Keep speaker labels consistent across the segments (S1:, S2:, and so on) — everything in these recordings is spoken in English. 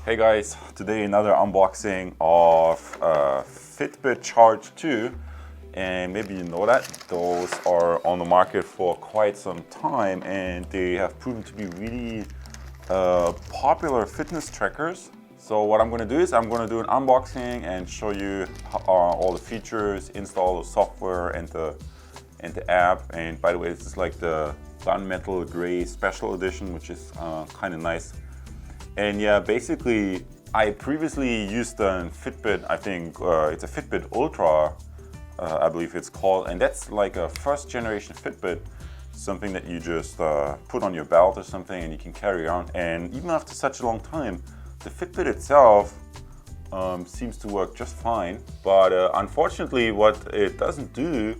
S1: Hey guys, today another unboxing of Fitbit Charge 2, and maybe you know that those are on the market for quite some time and they have proven to be really popular fitness trackers. So what I'm going to do is I'm going to do an unboxing and show you all the features, install the software and the app. And by the way, this is like the gunmetal gray special edition, which is kind of nice. And yeah, basically, I previously used a Fitbit, I think it's a Fitbit Ultra, I believe it's called. And that's like a first generation Fitbit, something that you just put on your belt or something and you can carry around. And even after such a long time, the Fitbit itself seems to work just fine. But unfortunately, what it doesn't do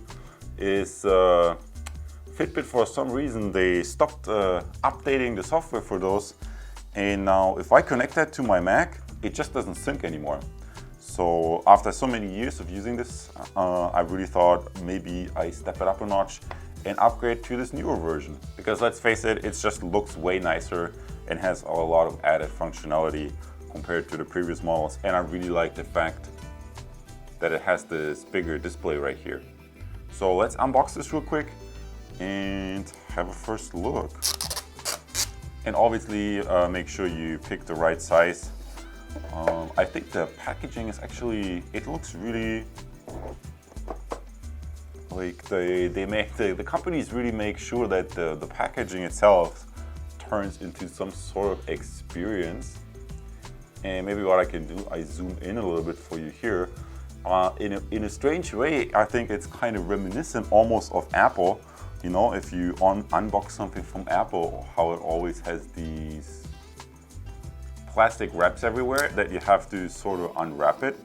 S1: is Fitbit, for some reason, they stopped updating the software for those. And now if I connect that to my Mac, it just doesn't sync anymore. So after so many years of using this, I really thought maybe I step it up a notch and upgrade to this newer version. Because let's face it, it just looks way nicer and has a lot of added functionality compared to the previous models. And I really like the fact that it has this bigger display right here. So let's unbox this real quick and have a first look. And obviously make sure you pick the right size. I think the packaging is actually, it looks really like the companies really make sure that the packaging itself turns into some sort of experience. And maybe what I can do, I zoom in a little bit for you here. In a strange way, I think it's kind of reminiscent almost of Apple. You know, if you unbox something from Apple, how it always has these plastic wraps everywhere that you have to sort of unwrap it.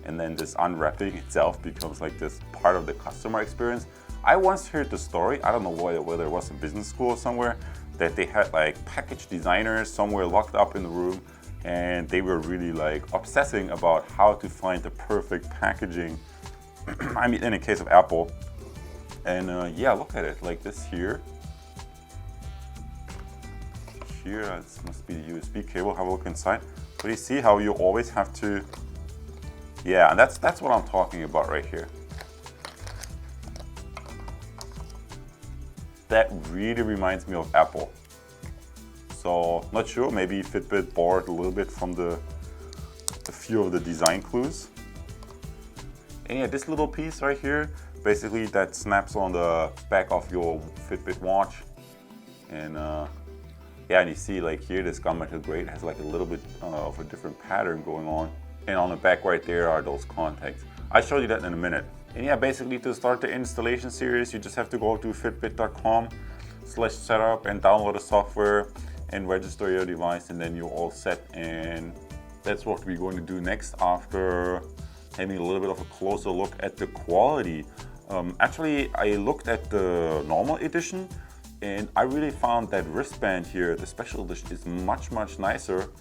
S1: And then this unwrapping itself becomes like this part of the customer experience. I once heard the story, I don't know whether it was in business school or somewhere, that they had like package designers somewhere locked up in the room and they were really like obsessing about how to find the perfect packaging. I mean, in the case of Apple. And yeah, look at it, like this here. Here, this must be the USB cable, have a look inside. But you see how you always have to, yeah, and that's what I'm talking about right here. That really reminds me of Apple. So, not sure, maybe Fitbit borrowed a little bit from a few of the design clues. And yeah, this little piece right here, basically that snaps on the back of your Fitbit watch. And yeah, and you see like here, this gunmetal gray has like a little bit of a different pattern going on. And on the back right there are those contacts. I'll show you that in a minute. And yeah, basically to start the installation series, you just have to go to fitbit.com/setup and download the software and register your device, and then you're all set. And that's what we're going to do next after having a little bit of a closer look at the quality. Actually, I looked at the normal edition and I really found that wristband here, the special edition, is much nicer.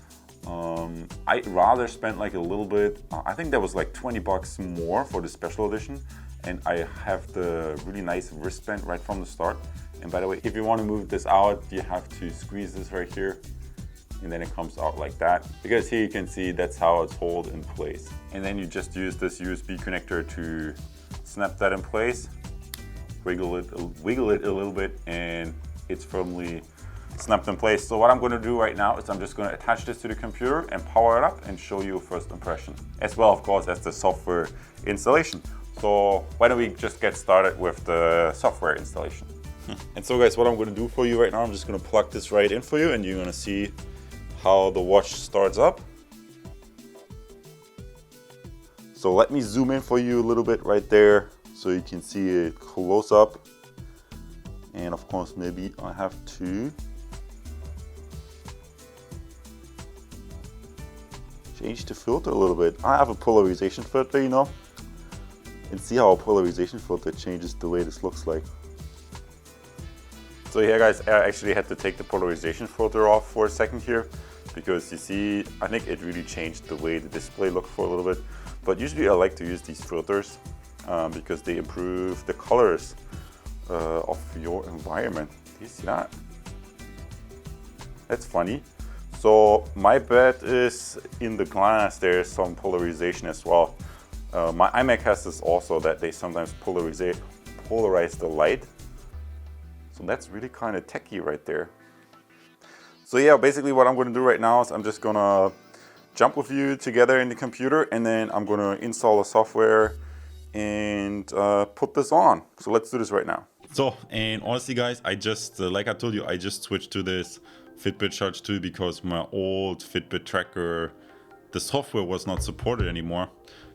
S1: I'd rather spend like a little bit, I think that was like 20 bucks more for the special edition, and I have the really nice wristband right from the start. And by the way, if you want to move this out, you have to squeeze this right here, and then it comes out like that. Because here you can see that's how it's held in place. And then you just use this USB connector to snap that in place, wiggle it a little bit, and it's firmly snapped in place. So what I'm going to do right now is I'm just going to attach this to the computer and power it up and show you a first impression, as well of course as the software installation. So why don't we just get started with the software installation. And so guys, what I'm going to do for you right now, I'm just going to plug this right in for you, and you're going to see how the watch starts up. So let me zoom in for you a little bit right there so you can see it close up. And of course, maybe I have to change the filter a little bit. I have a polarization filter, you know, and see how a polarization filter changes the way this looks like. So yeah guys, I actually had to take the polarization filter off for a second here, because you see, I think it really changed the way the display looked for a little bit. But usually I like to use these filters because they improve the colors of your environment. Do you see that? That's funny. So my bet is in the glass there's some polarization as well. My iMac has this also, that they sometimes polarize the light. So that's really kind of techy right there. So yeah, basically what I'm going to do right now is I'm just going to jump with you together in the computer, and then I'm going to install the software and put this on. So let's do this right now. So, and honestly guys, I just, like I told you, I just switched to this Fitbit Charge 2 because my old Fitbit tracker, the software was not supported anymore.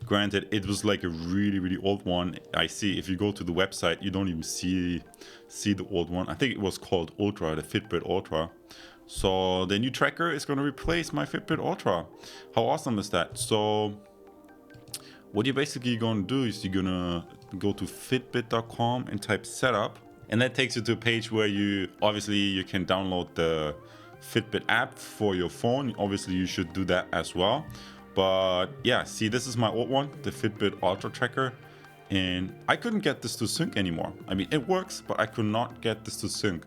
S1: Granted, it was like a really old one. I see if you go to the website, you don't even see the old one. I think it was called Ultra, the Fitbit Ultra. So the new tracker is going to replace my Fitbit Ultra. How awesome is that? So what you're basically going to do is you're going to go to fitbit.com and type setup, and that takes you to a page where you can download the Fitbit app for your phone. Obviously you should do that as well. But yeah, see, this is my old one, the Fitbit Ultra tracker, and I couldn't get this to sync anymore. I mean, it works, but I could not get this to sync.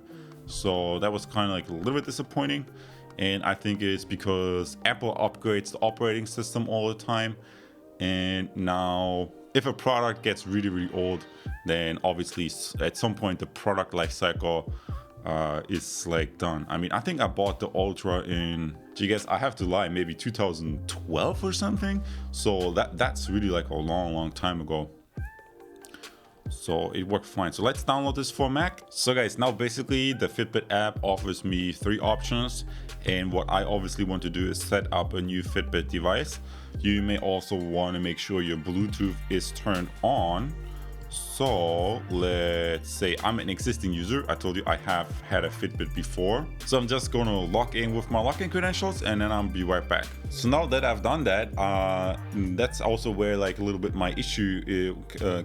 S1: So that was kind of like a little bit disappointing. And I think it's because Apple upgrades the operating system all the time. And now if a product gets really old, then obviously at some point the product life cycle is like done. I mean, I think I bought the Ultra in, you guys, I have to lie, maybe 2012 or something. So that's really like a long time ago. So it worked fine. So let's download this for Mac. So guys, now basically the Fitbit app offers me 3 options. And what I obviously want to do is set up a new Fitbit device. You may also want to make sure your Bluetooth is turned on. So let's say I'm an existing user. I told you I have had a Fitbit before. So I'm just going to log in with my login credentials, and then I'll be right back. So now that I've done that, that's also where like a little bit my issue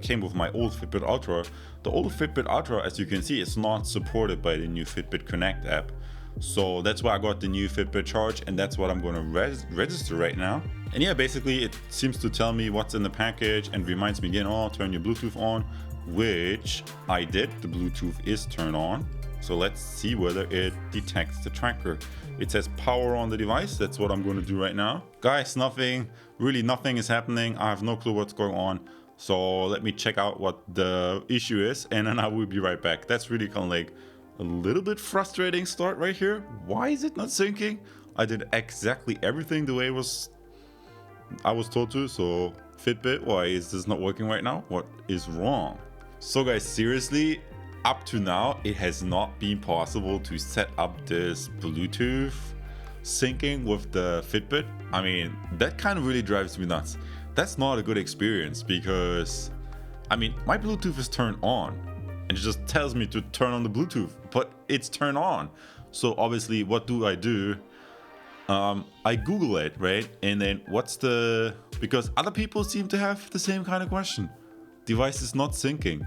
S1: came with my old Fitbit Ultra. The old Fitbit Ultra, as you can see, it's not supported by the new Fitbit Connect app. So that's why I got the new Fitbit Charge, and that's what I'm going to register right now. And yeah, basically it seems to tell me what's in the package and reminds me again, oh, turn your Bluetooth on, which I did. The Bluetooth is turned on. So let's see whether it detects the tracker. It says power on the device. That's what I'm going to do right now. Guys, nothing is happening. I have no clue what's going on. So let me check out what the issue is, and then I will be right back. That's really kind of like a little bit frustrating start right here. Why is it not syncing? I did exactly everything the way I was told to. So Fitbit, why is this not working right now? What is wrong? So guys, seriously, up to now it has not been possible to set up this Bluetooth syncing with the Fitbit. I mean, that kind of really drives me nuts. That's not a good experience because, I mean, my Bluetooth is turned on and it just tells me to turn on the Bluetooth, but it's turned on. So obviously, what do? I Google it, right? And then because other people seem to have the same kind of question. Device is not syncing.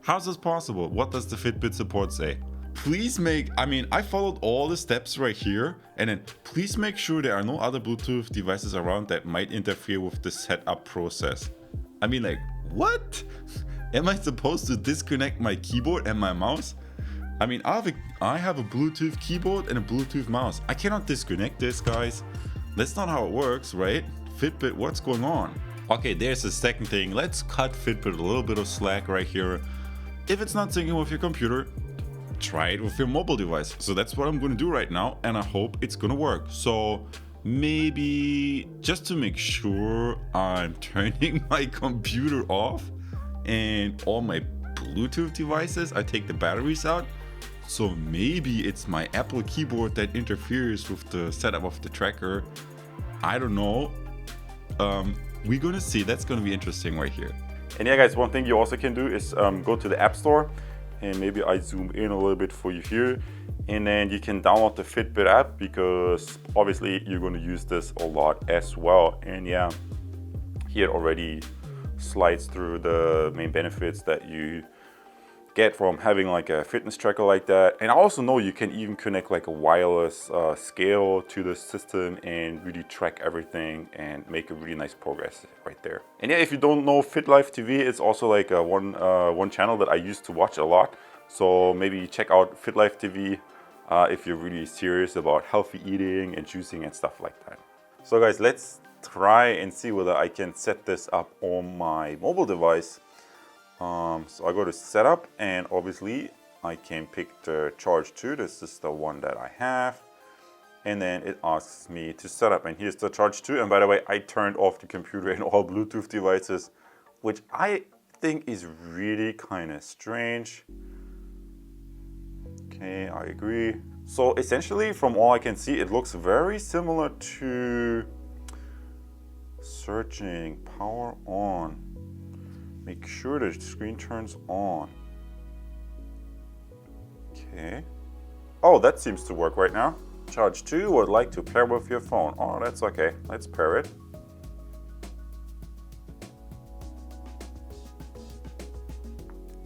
S1: How's this possible? What does the Fitbit support say? I followed all the steps right here, and then please make sure there are no other Bluetooth devices around that might interfere with the setup process. I mean, like, what? Am I supposed to disconnect my keyboard and my mouse? I mean, I have a Bluetooth keyboard and a Bluetooth mouse. I cannot disconnect this, guys. That's not how it works, right? Fitbit, what's going on? Okay, there's the second thing. Let's cut Fitbit a little bit of slack right here. If it's not syncing with your computer, try it with your mobile device. So that's what I'm going to do right now, and I hope it's going to work. So maybe just to make sure I'm turning my computer off and all my Bluetooth devices, I take the batteries out. So maybe it's my Apple keyboard that interferes with the setup of the tracker. I don't know. We're gonna see. That's gonna be interesting right here. And yeah, guys, one thing you also can do is go to the App Store, and maybe I zoom in a little bit for you here, and then you can download the Fitbit app because obviously you're going to use this a lot as well. And yeah, here already slides through the main benefits that you get from having like a fitness tracker like that. And I also know you can even connect like a wireless scale to the system and really track everything and make a really nice progress right there. And yeah, if you don't know FitLife TV, it's also like one channel that I used to watch a lot. So maybe check out FitLife TV if you're really serious about healthy eating and juicing and stuff like that. So guys, let's try and see whether I can set this up on my mobile device. So I go to setup, and obviously I can pick the Charge 2. This is the one that I have. And then it asks me to set up, and here's the Charge 2. And by the way, I turned off the computer and all Bluetooth devices, which I think is really kind of strange. Okay, I agree. So essentially, from all I can see, it looks very similar to searching, power on. Make sure the screen turns on. Okay. Oh, that seems to work right now. Charge 2 would like to pair with your phone. Oh, that's okay. Let's pair it.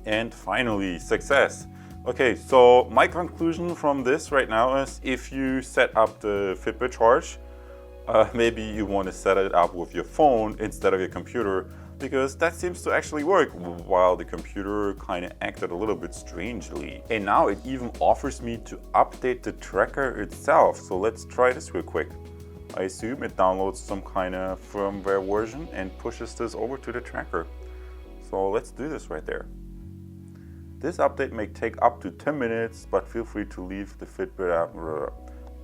S1: And finally, success. Okay, so my conclusion from this right now is if you set up the Fitbit Charge, maybe you want to set it up with your phone instead of your computer, because that seems to actually work, while the computer kind of acted a little bit strangely. And now it even offers me to update the tracker itself. So let's try this real quick. I assume it downloads some kind of firmware version and pushes this over to the tracker. So let's do this right there. This update may take up to 10 minutes, but feel free to leave the Fitbit app.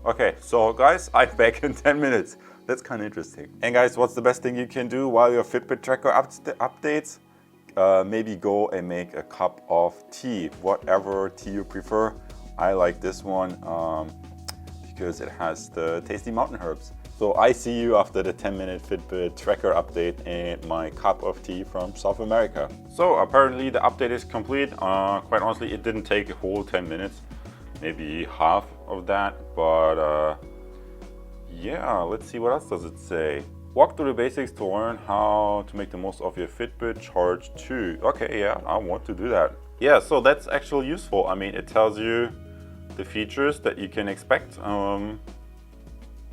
S1: Okay, so guys, I'm back in 10 minutes. That's kind of interesting. And guys, what's the best thing you can do while your Fitbit tracker updates? Maybe go and make a cup of tea, whatever tea you prefer. I like this one because it has the tasty mountain herbs. So I see you after the 10-minute Fitbit tracker update and my cup of tea from South America. So apparently the update is complete. Quite honestly, it didn't take a whole 10 minutes, maybe half of that, but yeah, let's see what else does it say. Walk through the basics to learn how to make the most of your Fitbit Charge 2. Okay, yeah, I want to do that. Yeah, so that's actually useful. I mean, it tells you the features that you can expect.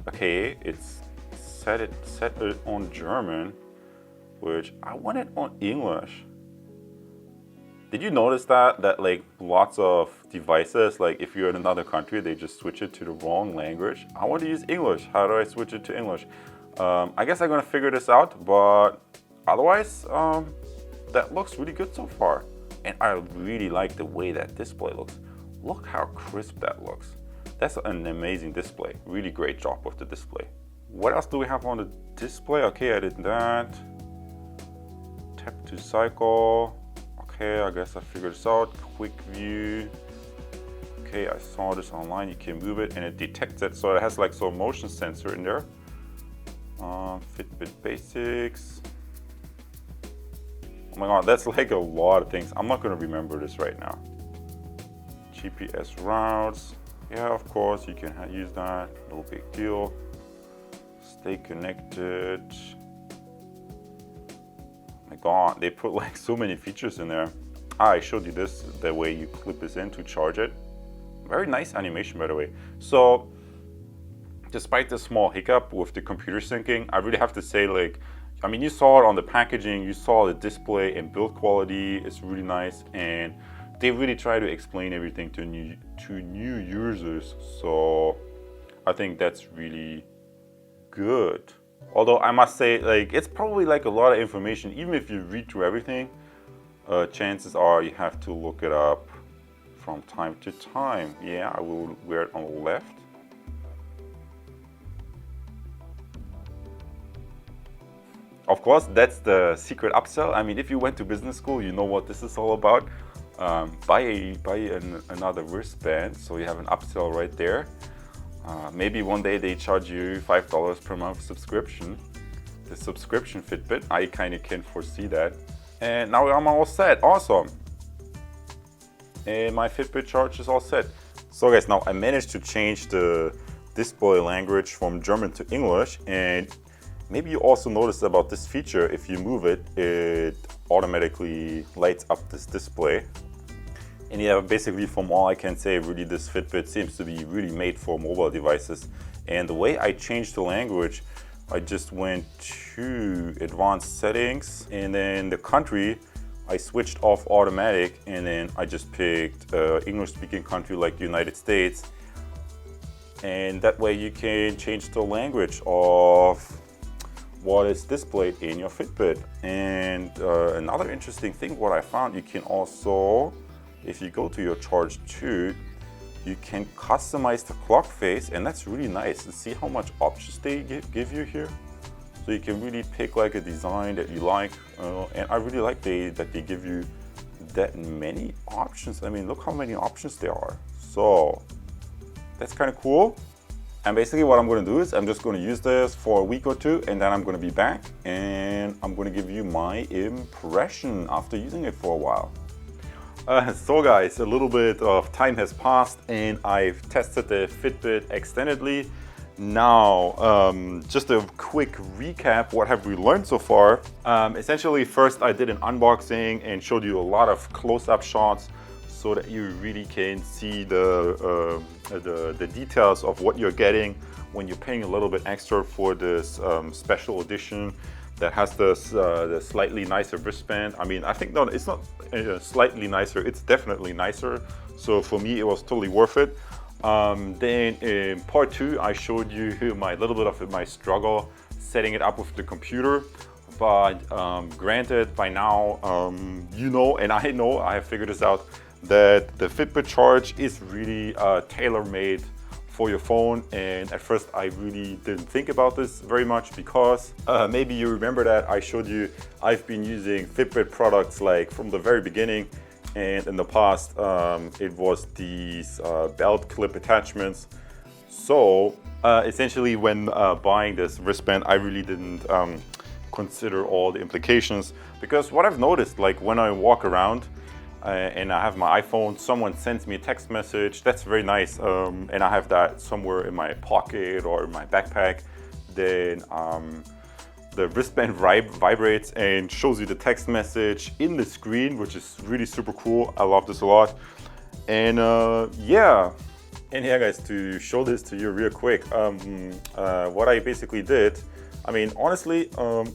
S1: Okay, it's set it on German, which I want it on English. Did you notice that like lots of devices, like if you're in another country, they just switch it to the wrong language? I want to use English. How do I switch it to English? I guess I'm gonna figure this out, but otherwise, that looks really good so far. And I really like the way that display looks. Look how crisp that looks. That's an amazing display. Really great job with the display. What else do we have on the display? Okay, I did that. Tap to cycle. Okay, I guess I figured this out. Quick view. Okay, I saw this online. You can move it and it detects it. So it has like some motion sensor in there. Fitbit basics. Oh my god, that's like a lot of things. I'm not gonna remember this right now. GPS routes. Yeah, of course, you can use that. No big deal. Stay connected. Oh my god, they put like so many features in there. I showed you this, the way you clip this in to charge it. Very nice animation, by the way. So, despite the small hiccup with the computer syncing, I really have to say, like, I mean, you saw it on the packaging, you saw the display and build quality. It's really nice, and they really try to explain everything to new users. So I think that's really good. Although I must say, like, it's probably like a lot of information. Even if you read through everything, chances are you have to look it up from time to time. Yeah, I will wear it on the left. Of course, that's the secret upsell. I mean, if you went to business school, you know what this is all about. Buy another wristband, so you have an upsell right there. Maybe one day they charge you $5 per month subscription. The subscription Fitbit, I kind of can foresee that. And now I'm all set. Awesome. And my Fitbit Charge is all set. So guys, now I managed to change the display language from German to English, and maybe you also noticed about this feature. If you move it, it automatically lights up this display. And yeah, basically from all I can say, really this Fitbit seems to be really made for mobile devices. And the way I changed the language, I just went to advanced settings, and then the country, I switched off automatic, and then I just picked English speaking country like the United States. And that way you can change the language of what is displayed in your Fitbit. And another interesting thing, what I found, you can also, if you go to your Charge 2, you can customize the clock face, and that's really nice. And see how much options they give you here? So you can really pick like a design that you like. And I really like that they give you that many options. I mean, look how many options there are. So that's kind of cool. And basically what I'm going to do is I'm just going to use this for a week or two, and then I'm going to be back and I'm going to give you my impression after using it for a while. So guys, a little bit of time has passed and I've tested the Fitbit extendedly. Now, just a quick recap, what have we learned so far? Essentially, first I did an unboxing and showed you a lot of close-up shots so that you really can see the details of what you're getting when you're paying a little bit extra for this special edition that has the slightly nicer wristband. I mean, I think no, it's not slightly nicer, it's definitely nicer. So for me, it was totally worth it. Then in part 2, I showed you my little bit of my struggle setting it up with the computer. But granted, by now, you know, and I know, I have figured this out, that the Fitbit Charge is really tailor-made for your phone. And at first I really didn't think about this very much because maybe you remember that I showed you I've been using Fitbit products like from the very beginning, and in the past it was these belt clip attachments. So essentially when buying this wristband, I really didn't consider all the implications, because what I've noticed, like when I walk around and I have my iPhone, someone sends me a text message, that's very nice, and I have that somewhere in my pocket or in my backpack. Then the wristband vibrates and shows you the text message in the screen, which is really super cool. I love this a lot. And yeah, and here guys, to show this to you real quick, what I basically did, I mean, honestly,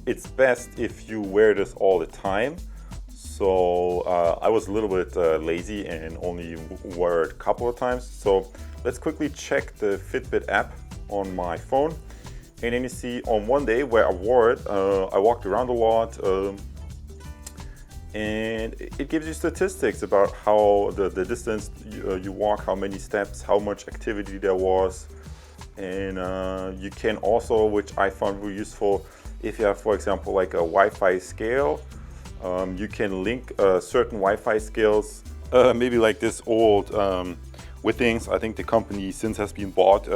S1: it's best if you wear this all the time. So I was a little bit lazy and only wore it a couple of times. So let's quickly check the Fitbit app on my phone. And then you see on one day where I wore it, I walked around a lot, and it gives you statistics about how the distance you walk, how many steps, how much activity there was. And you can also, which I found really useful, if you have, for example, like a Wi-Fi scale, you can link certain Wi-Fi scales, maybe like this old Withings. I think the company since has been bought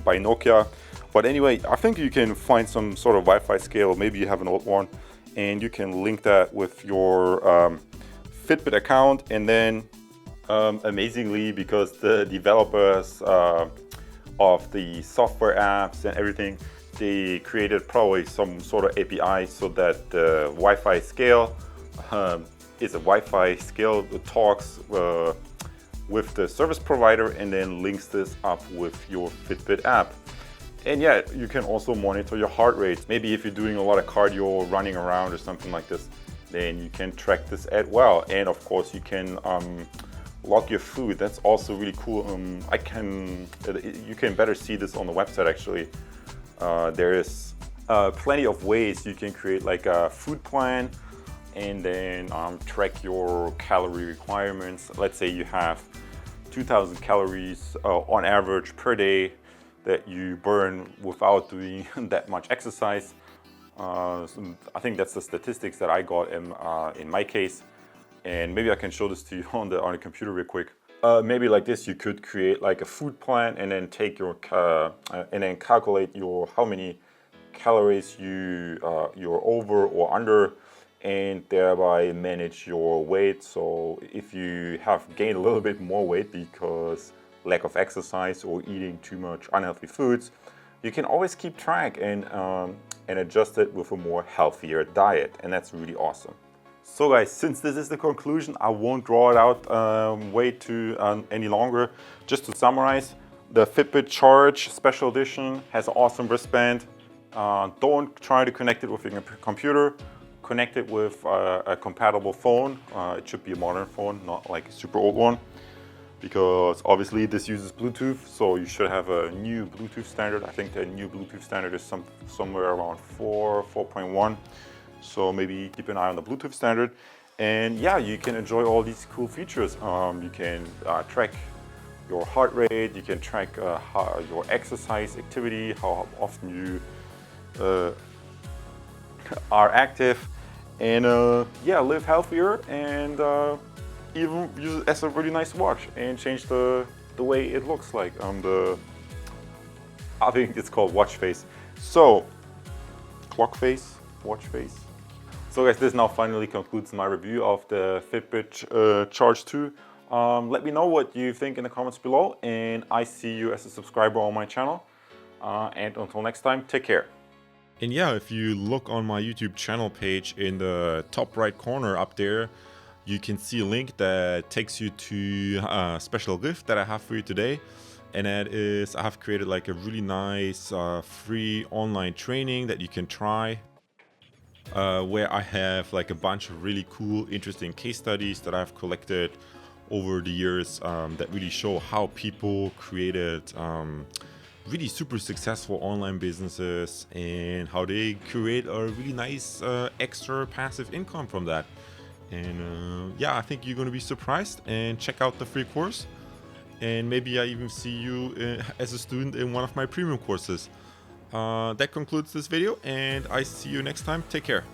S1: by Nokia. But anyway, I think you can find some sort of Wi-Fi scale, maybe you have an old one, and you can link that with your Fitbit account. And then amazingly, because the developers of the software apps and everything, they created probably some sort of API so that the Wi-Fi scale is a Wi-Fi scale that talks with the service provider and then links this up with your Fitbit app. And yeah, you can also monitor your heart rate. Maybe if you're doing a lot of cardio, running around or something like this, then you can track this as well. And of course you can log your food. That's also really cool. You can better see this on the website actually. There is plenty of ways you can create like a food plan and then track your calorie requirements. Let's say you have 2,000 calories on average per day that you burn without doing that much exercise. I think that's the statistics that I got in my case. And maybe I can show this to you on the computer real quick. Maybe like this, you could create like a food plan and then take your and then calculate your how many calories you're over or under, and thereby manage your weight. So if you have gained a little bit more weight because lack of exercise or eating too much unhealthy foods, you can always keep track and adjust it with a more healthier diet, and that's really awesome. So guys, since this is the conclusion, I won't draw it out way too any longer. Just to summarize, the Fitbit Charge Special Edition has an awesome wristband. Don't try to connect it with your computer. Connect it with a compatible phone. It should be a modern phone, not like a super old one. because obviously this uses Bluetooth, so you should have a new Bluetooth standard. I think the new Bluetooth standard is somewhere around 4.1. So maybe keep an eye on the Bluetooth standard. And yeah, you can enjoy all these cool features. You can track your heart rate, you can track your exercise activity, how often you are active, and yeah, live healthier, and even use it as a really nice watch and change the way it looks like. I think it's called watch face. So clock face, watch face. So guys, this now finally concludes my review of the Fitbit Charge 2. Let me know what you think in the comments below, and I see you as a subscriber on my channel. And until next time, take care. And yeah, if you look on my YouTube channel page in the top right corner up there, you can see a link that takes you to a special gift that I have for you today. And that is, I have created like a really nice free online training that you can try. Where I have like a bunch of really cool, interesting case studies that I've collected over the years that really show how people created really super successful online businesses and how they create a really nice extra passive income from that. And yeah, I think you're going to be surprised, and check out the free course. And maybe I even see you as a student in one of my premium courses. That concludes this video, and I see you next time. Take care.